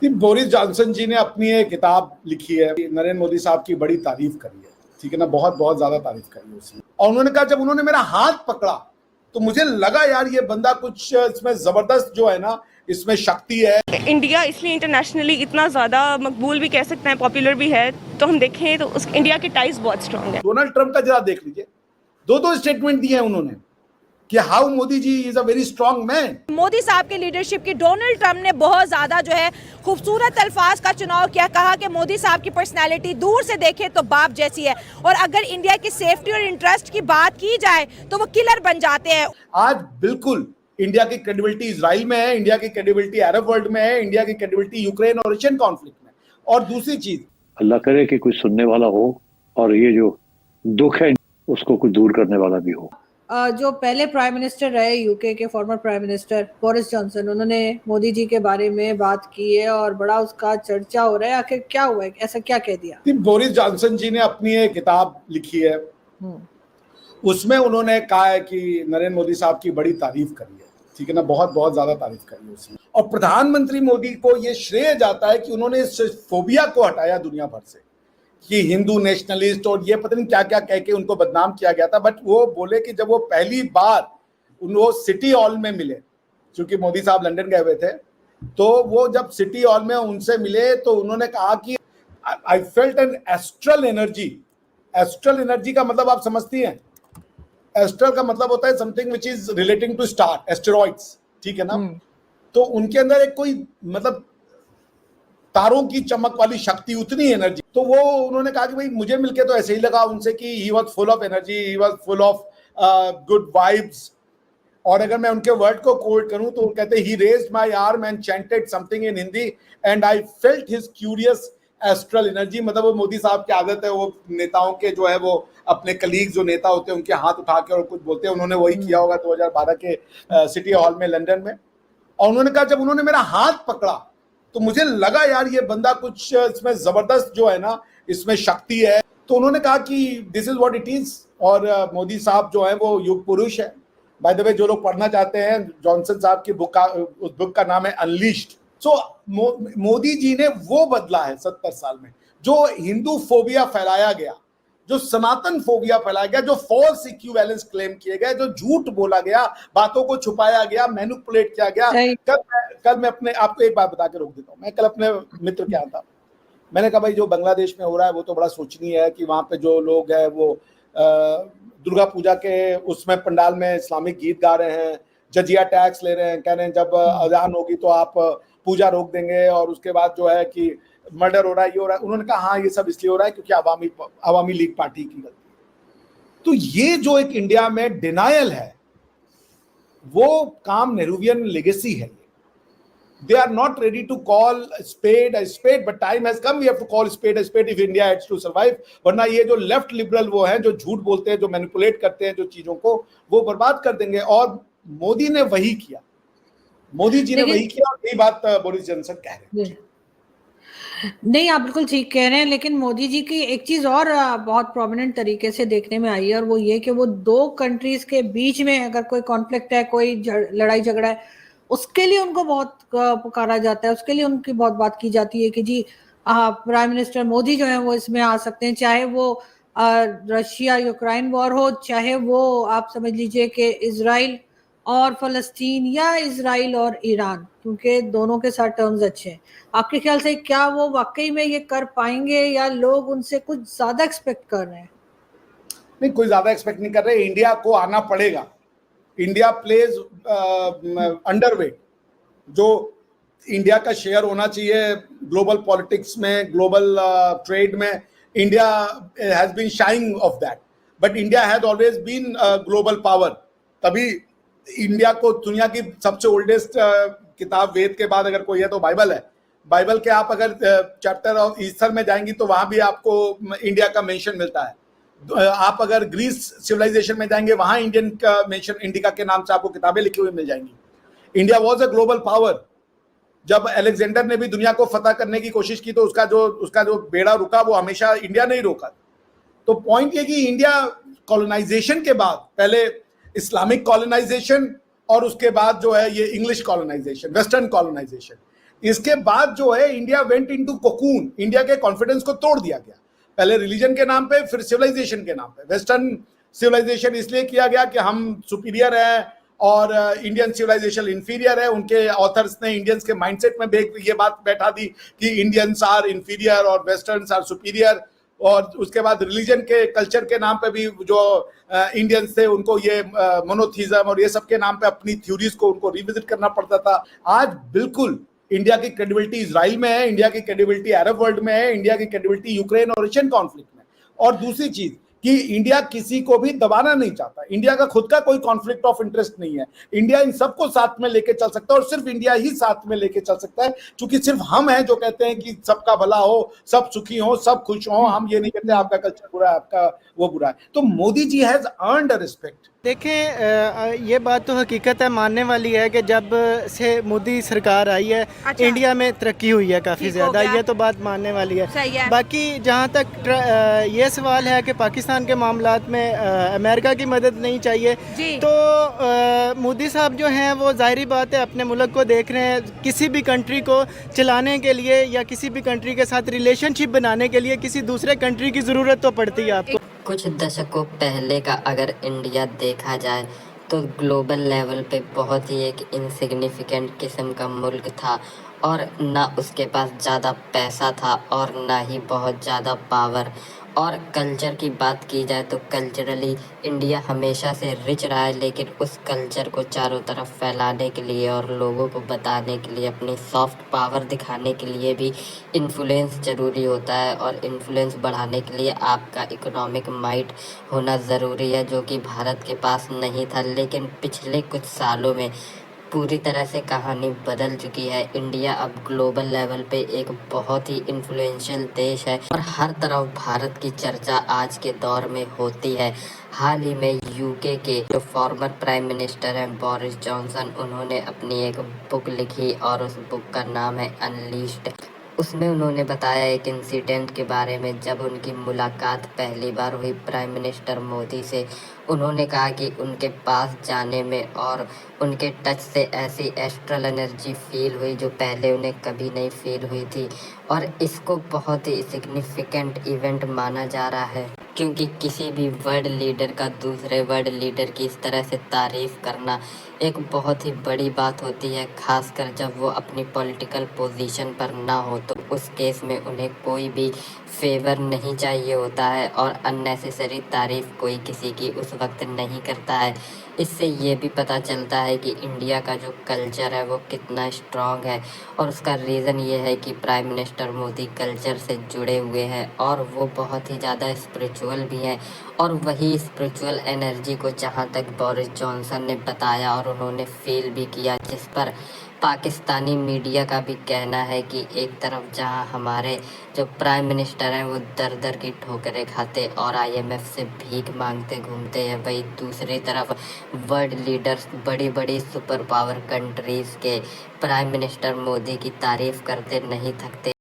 Boris Johnson जी ने अपनी एक किताब लिखी है, नरेंद्र मोदी साहब की बड़ी तारीफ करी है, ठीक है ना, बहुत बहुत ज्यादा तारीफ करी है उसने। और उन्होंने कहा जब उन्होंने मेरा हाथ पकड़ा तो मुझे लगा यार ये बंदा कुछ इसमें जबरदस्त जो है ना, इसमें शक्ति है। इंडिया इसलिए इंटरनेशनली इतना ज्यादा मकबूल भी कह सकते हैं, पॉपुलर भी है, तो हम देखें तो उस इंडिया के टाइज बहुत स्ट्रांग है। डोनाल्ड ट्रंप का जरा देख लीजिए, दो स्टेटमेंट दिए हैं उन्होंने कि how Modi ji is a very strong man. Modi साहब की लीडरशिप की डोनाल्ड ट्रंप ने बहुत ज्यादा जो है खूबसूरत अल्फाज का चुनाव किया, कहा कि मोदी साहब की पर्सनैलिटी दूर से देखे तो बाप जैसी है, और अगर इंडिया की सेफ्टी और इंटरेस्ट की बात की जाए तो वो किलर बन जाते हैं। आज बिल्कुल इंडिया की क्रेडिबिलिटी इजराइल में है, इंडिया की क्रेडिबिलिटी अरब वर्ल्ड में है, इंडिया की क्रेडिबिलिटी यूक्रेन और रशियन कॉन्फ्लिक्ट में। और दूसरी चीज, अल्लाह करे कि कुछ सुनने वाला हो और ये जो दुख है उसको कुछ दूर करने वाला भी हो। जो पहले प्राइम मिनिस्टर रहे यूके के, former prime minister Boris Johnson, उन्होंने मोदी जी के बारे में बात की है और बड़ा उसका चर्चा हो रहा है। आखिर क्या हुआ है, ऐसा क्या कह दिया? बोरिस जॉनसन जी ने अपनी एक किताब लिखी है, उसमें उन्होंने कहा है कि नरेंद्र मोदी साहब की बड़ी तारीफ करी है, ठीक है ना, बहुत बहुत ज्यादा तारीफ करी है उसने। और प्रधानमंत्री मोदी को ये श्रेय जाता है कि उन्होंने इस फोबिया को हटाया दुनिया भर से कि हिंदू नेशनलिस्ट और ये पता नहीं क्या क्या कह के उनको बदनाम किया गया था। बट वो बोले कि जब वो पहली बार वो सिटी हॉल में मिले, क्योंकि मोदी साहब लंदन गए हुए थे, तो वो जब सिटी हॉल में उनसे मिले तो उन्होंने कहा कि I felt N astral energy. Astral energy का मतलब आप समझती हैं? एस्ट्रल का मतलब होता है something which is relating to star, asteroids, ठीक है ना। तो उनके अंदर एक कोई मतलब तारों की चमक वाली शक्ति, उतनी एनर्जी। तो वो उन्होंने कहा कि भाई मुझे मिलके तो ऐसे ही लगा उनसे कि he was full of energy, he was full of good vibes. और अगर मैं उनके वर्ड को कोट करूं तो वो कहते ही raised my arm and chanted something in Hindi and I felt his curious astral energy. मतलब वो मोदी साहब की आदत है, वो नेताओं के जो है वो अपने कलीग जो नेता होते हैं उनके हाथ उठा के और कुछ बोलते हैं, उन्होंने वही किया होगा 2012 के सिटी हॉल में लंदन में। और उन्होंने कहा जब उन्होंने मेरा हाथ पकड़ा तो मुझे लगा यार ये बंदा कुछ इसमें जबरदस्त जो है ना, इसमें शक्ति है। तो उन्होंने कहा कि this is what it is. और मोदी साहब जो है वो युग पुरुष है। बाय द वे, जो लोग पढ़ना चाहते हैं, जॉनसन साहब की बुक उस बुक का नाम है अनलीश्ड। सो मोदी जी ने वो बदला है 70 साल में, जो हिंदू फोबिया फैलाया गया, जो सनातन फोबिया फैलाया गया, जो फॉल्स इक्विवेलेंस क्लेम किए गए, जो झूठ बोला गया, बातों को छुपाया गया, मैनिपुलेट किया गया। कल मैं अपने आपको एक बात बता के रोक देता हूँ। मैं कल अपने मित्र के यहाँ था, मैंने कहा भाई जो बांग्लादेश में हो रहा है वो तो बड़ा सोचनीय है कि वहां पे जो लोग हैं वो दुर्गा पूजा के उसमें पंडाल में इस्लामिक गीत गा रहे हैं, जजिया टैक्स ले रहे हैं, कह रहे हैं जब अजान होगी तो आप पूजा रोक देंगे, और उसके बाद जो है कि मर्डर हो रहा है, ये हो रहा है। उन्होंने कहा हाँ ये सब इसलिए हो रहा है क्योंकि अवामी लीग पार्टी की गलती। तो ये जो एक इंडिया में डिनायल है, वो काम नेहरूवियन लेगेसी है। They are not ready to call a spade, but time has come. We have to call spade if India has to survive. वरना ये जो लेफ्ट लिबरल वो हैं, जो झूठ बोलते हैं, जो मैनिपुलेट करते हैं जो चीजों को, वो बर्बाद कर देंगे। और मोदी ने वही किया, मोदी जी ने वही किया, और यही बात बोरिस जॉनसन कह रहे हैं। नहीं, आप बिल्कुल ठीक कह रहे हैं, लेकिन मोदी जी की एक चीज और बहुत प्रोमिनेंट तरीके से देखने में आई है, और वो ये कि वो दो कंट्रीज के बीच में अगर कोई कॉन्फ्लिक्ट है, कोई लड़ाई झगड़ा है, उसके लिए उनको बहुत पुकारा जाता है, उसके लिए उनकी बहुत बात की जाती है कि जी प्राइम मिनिस्टर मोदी जो है वो इसमें आ सकते हैं, चाहे वो रशिया यूक्रेन वॉर हो, चाहे वो आप समझ लीजिए कि इजराइल और फलस्तीन या इजराइल और ईरान, क्योंकि दोनों के साथ टर्म्स अच्छे हैं। आपके ख्याल से क्या वो वाकई में ये कर पाएंगे या लोग उनसे कुछ ज्यादा एक्सपेक्ट कर रहे हैं? नहीं, कोई ज्यादा एक्सपेक्ट नहीं कर रहे। इंडिया को आना पड़ेगा। India plays underweight. जो इंडिया का शेयर होना चाहिए ग्लोबल पॉलिटिक्स में, ग्लोबल ट्रेड में, India has been shying off that. But India has always been global power. तभी इंडिया को दुनिया की सबसे ओल्डेस्ट किताब वेद के बाद अगर कोई है तो बाइबल है। बाइबल के आप अगर चैप्टर ऑफ ईस्टर में जाएंगी तो वहां भी आपको इंडिया का मेंशन मिलता है। आप अगर ग्रीस सिविलाइजेशन में जाएंगे वहां इंडियन का मेंशन, इंडिका के नाम से आपको किताबें लिखी हुई मिल जाएंगी। India was a global power. जब अलेक्जेंडर ने भी दुनिया को फतह करने की कोशिश की तो उसका जो बेड़ा रुका वो हमेशा इंडिया ने ही रोका। तो पॉइंट ये कि इंडिया कॉलोनाइजेशन के बाद, पहले इस्लामिक कॉलोनाइजेशन और उसके बाद जो है ये इंग्लिश कॉलोनाइजेशन, वेस्टर्न कॉलोनाइजेशन, इसके बाद जो है India went into cocoon, India के कॉन्फिडेंस को तोड़ दिया गया, पहले रिलीजन के नाम पे, फिर सिविलाइजेशन के नाम पे। वेस्टर्न सिविलाइजेशन इसलिए किया गया कि हम सुपीरियर है और इंडियन सिविलाइजेशन इंफीरियर है। उनके ऑथर्स ने इंडियंस के माइंडसेट में ये बात बैठा दी कि इंडियंस आर इंफीरियर और वेस्टर्न्स आर सुपीरियर। और उसके बाद रिलीजन के कल्चर के नाम पे भी जो इंडियंस थे उनको ये मोनोथीज्म और ये सब के नाम पे अपनी थ्योरीज को उनको रिविजिट करना पड़ता था। आज बिल्कुल इंडिया की क्रेडिबिलिटी इजराइल में है, इंडिया की क्रेडिबिलिटी अरब वर्ल्ड में है, इंडिया की क्रेडिबिलिटी यूक्रेन और रशियन कॉन्फ्लिक्ट में। और दूसरी चीज कि इंडिया किसी को भी दबाना नहीं चाहता, इंडिया का खुद का कोई कॉन्फ्लिक्ट ऑफ इंटरेस्ट नहीं है। इंडिया इन सबको साथ में लेके चल सकता है और सिर्फ इंडिया ही साथ में लेके चल सकता है, क्योंकि सिर्फ हम हैं जो कहते हैं कि सबका भला हो, सब सुखी हो, सब खुश हो। हम ये नहीं कहते आपका कल्चर बुरा है, आपका वो बुरा है। तो Modi ji has earned a respect. देखें, ये बात तो हकीकत है, मानने वाली है कि जब से मोदी सरकार आई है अच्छा। इंडिया में तरक्की हुई है काफ़ी ठीक हो ज़्यादा, गया। ये तो बात मानने वाली है। सही है। बाकी जहाँ तक ये सवाल है कि पाकिस्तान के मामलात में अमेरिका की मदद नहीं चाहिए, जी। तो मोदी साहब जो हैं वो ज़ाहिरी बात है अपने मुल्क को देख रहे हैं। किसी भी कंट्री को चलाने के लिए या किसी भी कंट्री के साथ रिलेशनशिप बनाने के लिए किसी दूसरे कंट्री की ज़रूरत तो पड़ती है आपको। कुछ दशकों पहले का अगर इंडिया देखा जाए तो ग्लोबल लेवल पे बहुत ही एक इनसिग्निफिकेंट किस्म का मुल्क था और ना उसके पास ज़्यादा पैसा था और ना ही बहुत ज़्यादा पावर। और कल्चर की बात की जाए तो कल्चरली इंडिया हमेशा से रिच रहा है, लेकिन उस कल्चर को चारों तरफ फैलाने के लिए और लोगों को बताने के लिए, अपनी सॉफ्ट पावर दिखाने के लिए भी इन्फ्लुएंस ज़रूरी होता है। और इन्फ्लुएंस बढ़ाने के लिए आपका इकोनॉमिक माइट होना ज़रूरी है, जो कि भारत के पास नहीं था। लेकिन पिछले कुछ सालों में पूरी तरह से कहानी बदल चुकी है। इंडिया अब ग्लोबल लेवल पे एक बहुत ही इन्फ्लुएंशियल देश है और हर तरफ भारत की चर्चा आज के दौर में होती है। हाल ही में यूके के जो फॉर्मर प्राइम मिनिस्टर हैं बोरिस जॉनसन, उन्होंने अपनी एक बुक लिखी और उस बुक का नाम है अनलीश्ड। उसमें उन्होंने बताया एक इंसिडेंट के बारे में। जब उनकी मुलाकात पहली बार हुई प्राइम मिनिस्टर मोदी से, उन्होंने कहा कि उनके पास जाने में और उनके टच से ऐसी एस्ट्रल एनर्जी फील हुई जो पहले उन्हें कभी नहीं फील हुई थी। और इसको बहुत ही सिग्निफिकेंट इवेंट माना जा रहा है, क्योंकि किसी भी वर्ल्ड लीडर का दूसरे वर्ल्ड लीडर की इस तरह से तारीफ़ करना एक बहुत ही बड़ी बात होती है, खासकर जब वो अपनी पॉलिटिकल पोजीशन पर ना हो। तो उस केस में उन्हें कोई भी फेवर नहीं चाहिए होता है और अननेसेसरी तारीफ़ कोई किसी की उस वक्त नहीं करता है। इससे ये भी पता चलता है कि इंडिया का जो कल्चर है वो कितना स्ट्रॉन्ग है। और उसका रीज़न ये है कि प्राइम मिनिस्टर मोदी कल्चर से जुड़े हुए हैं और वो बहुत ही ज़्यादा स्पिरिचुअल भी हैं। और वही स्पिरिचुअल एनर्जी को जहाँ तक बोरिस जॉनसन ने बताया और उन्होंने फील भी किया, जिस पर पाकिस्तानी मीडिया का भी कहना है कि एक तरफ जहां हमारे जो प्राइम मिनिस्टर हैं वो दर दर की ठोकरें खाते और IMF से भीख मांगते घूमते हैं, वहीं दूसरी तरफ वर्ल्ड लीडर्स बड़ी बड़ी सुपर पावर कंट्रीज़ के प्राइम मिनिस्टर मोदी की तारीफ़ करते नहीं थकते।